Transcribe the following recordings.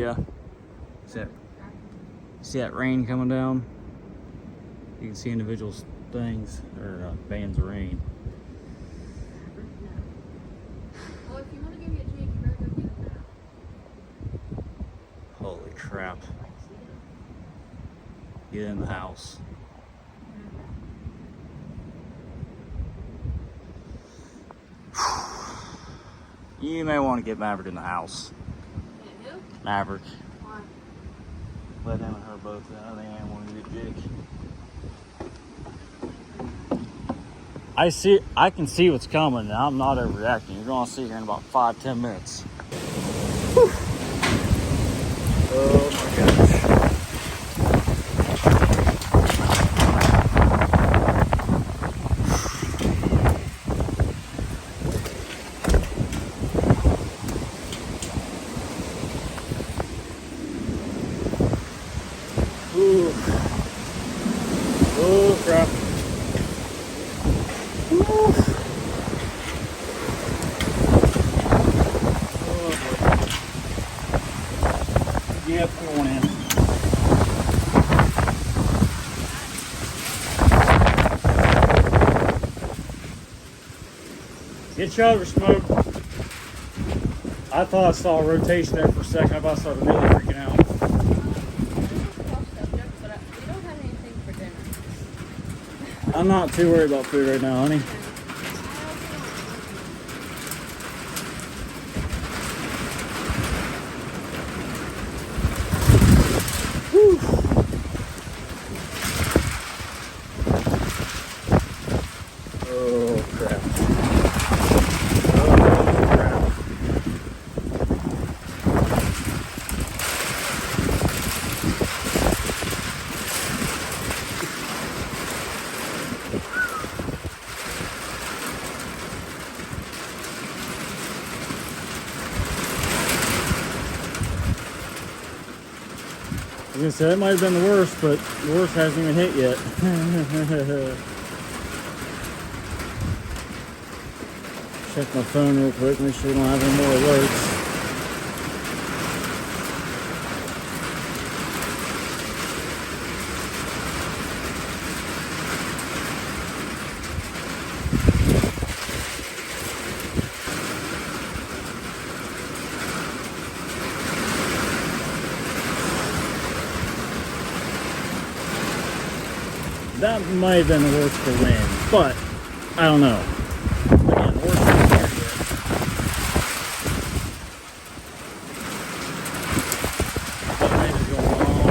ya. See that rain coming down? You can see individual things, or bands of rain. Well, if you want to give me a jig, you better go get it now. Holy crap. Get in the house. You may want to get Maverick in the house. Yeah, who? Maverick. Why? Let him and her both in. I think I want to get Jake. I can see what's coming, and I'm not overreacting. You're gonna see here in about 5-10 minutes. Whew. Oh my gosh. Ooh. Oh crap. Ooh. Oh boy. Yep, going in. Get your other smoke. I thought I saw a rotation there for a second. I about started really freaking out. We don't have anything for dinner. I'm not too worried about food right now, honey. Whew. Oh crap. Oh crap. I was gonna say that might have been the worst, but the worst hasn't even hit yet. Check my phone real quick, make sure we don't have any more alerts. That might have been the worst for wind, but I don't know. Again, the worst isn't here yet. That rain is going on.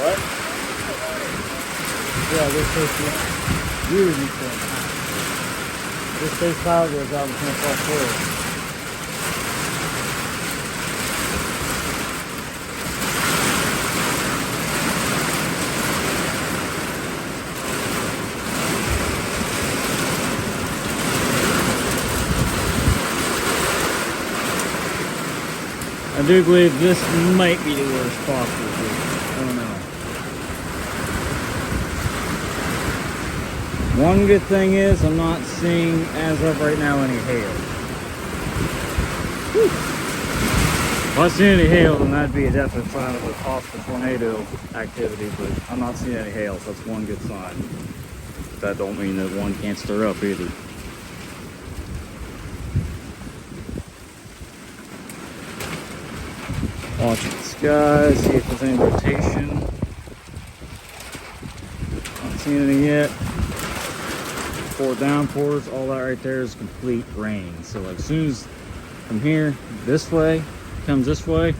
What? Yeah, this is really cool. This base power goes out and can't fall forward. I do believe this might be the worst possible. I don't know. One good thing is I'm not seeing, as of right now, any hail. Whew. If I see any hail, then that'd be a definite sign of a possible tornado activity, but I'm not seeing any hail, so that's one good sign. But that don't mean that one can't stir up either. Watching the sky, see if there's any rotation. Not seeing any yet. For downpours, all that right there is complete rain. So like as soon as from here this way comes this way,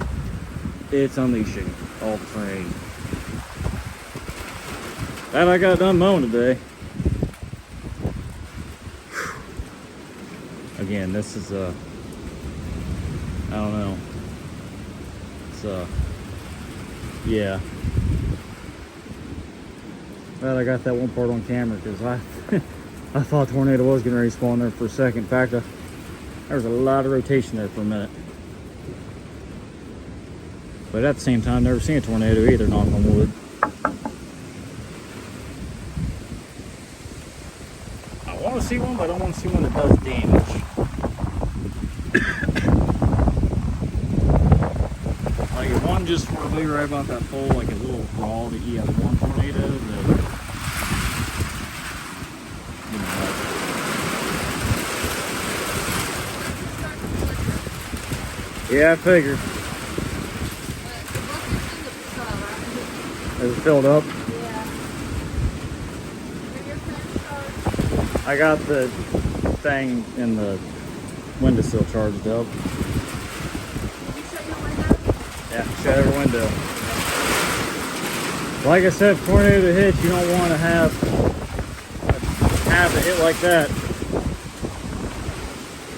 it's unleashing all the rain. That I got done mowing today. Again, this is I don't know. It's yeah. Glad I got that one part on camera because I thought tornado was going to respawn there for a second. In fact, there was a lot of rotation there for a minute. But at the same time, never seen a tornado either, knock on wood. to see one, but I don't want to see one that does damage. Like if one just were to be right about that pole, like a little raw that you have one tornado that, you know, yeah, I figured. Is it filled up? Yeah. I got the thing in the windowsill charged up. Yeah, shut every window. Like I said, if tornado hits, you don't want to have it hit like that.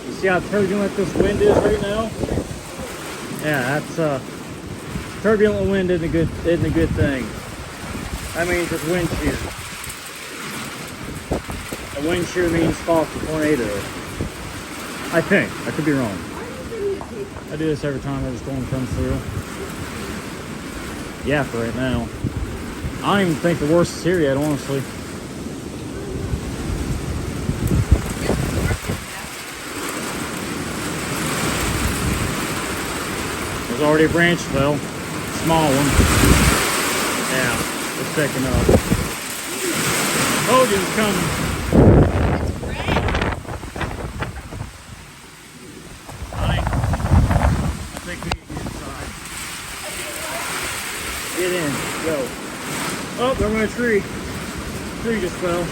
You see how turbulent this wind is right now? Yeah, that's turbulent wind isn't a good thing. That means it's wind shear. A wind shear means false for tornado. I think. I could be wrong. I do this every time a storm comes through. Yeah, for right now. I don't even think the worst is here yet, honestly. There's already a branch fell. Small one. Yeah, it's picking up. Oh, it's coming. Honey, I think we need to get inside. Get in, go. Oh, there went a tree. Tree just fell.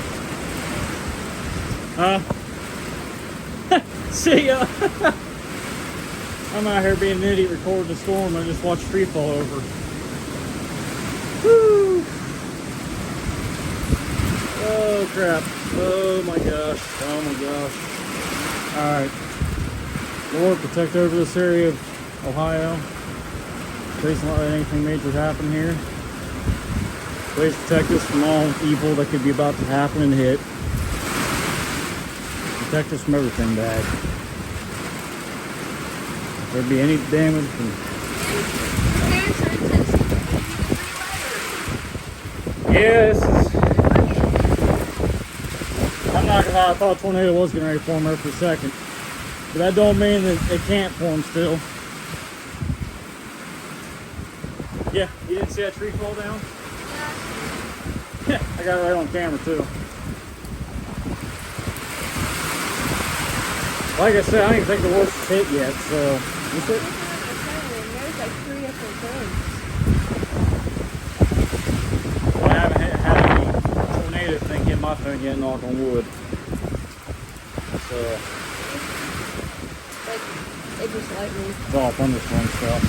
See ya. I'm out here being an idiot recording the storm. I just watched a tree fall over. Woo! Oh crap. Oh my gosh. Oh my gosh. Alright. Lord, protect over this area of Ohio. Please don't let anything major happen here. Please protect us from all evil that could be about to happen and hit. Protect us from everything bad. If there be any damage from... Yeah, this is... I'm not gonna lie, I thought a tornado was getting ready to form there for a second. But that don't mean that it can't form still. Yeah, you didn't see that tree fall down? Yeah, I got it right on camera too. Like I said, I don't even think the worst is hit yet, so... There's like 3 different things. I haven't had any tornado thing hit my phone yet, knock on wood. So... Like, it just lightning. It's all thunderstorm stuff.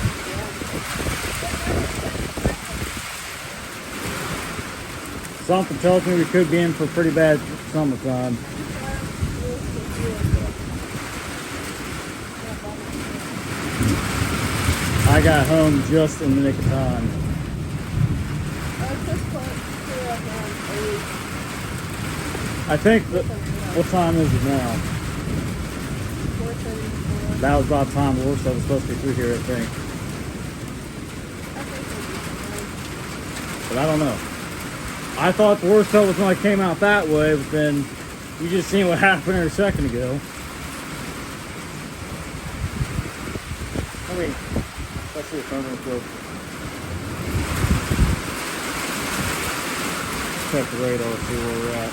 Something tells me we could be in for pretty bad summertime. I got home just in the nick of time. I think that, what time is it now? That was about time the worst that was supposed to be through here, I think. But I don't know. I thought the worst stuff was when I came out that way, but then you just seen what happened there a second ago. I mean, let's see the phone real quick. Check the radar, see where we're at.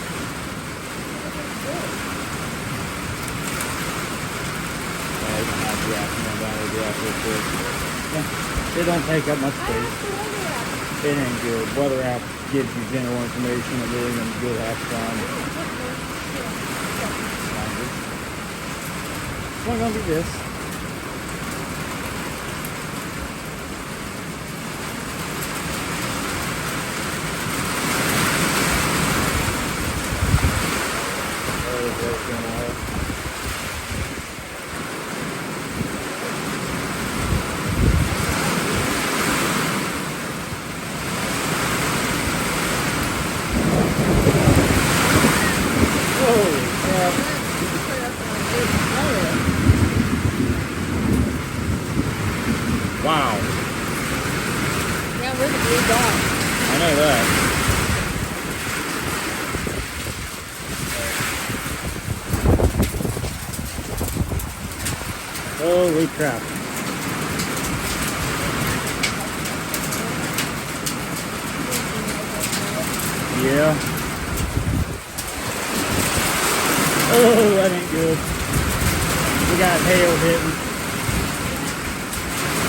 You don't have the app, you know, download the app real quick. Yeah, it don't take up much space. It ain't good. Weather app gives you general information and really isn't good half the time. It's not gonna be this. Wow. Yeah, we're the blue dot. I know that. Holy crap. Yeah. Oh, that ain't good. We got hail hitting.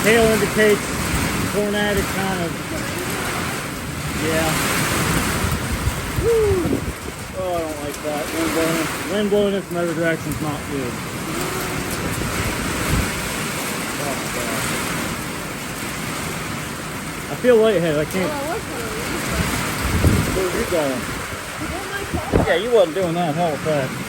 Hail indicates tornadic kind of. Yeah. Woo. Oh, I don't like that. Wind blowing it from every direction is not good. Oh my gosh. I feel lightheaded. I can't. Well, I was gonna leave, Where are you going? but I got my car. Yeah, you wasn't doing that. Hell with that.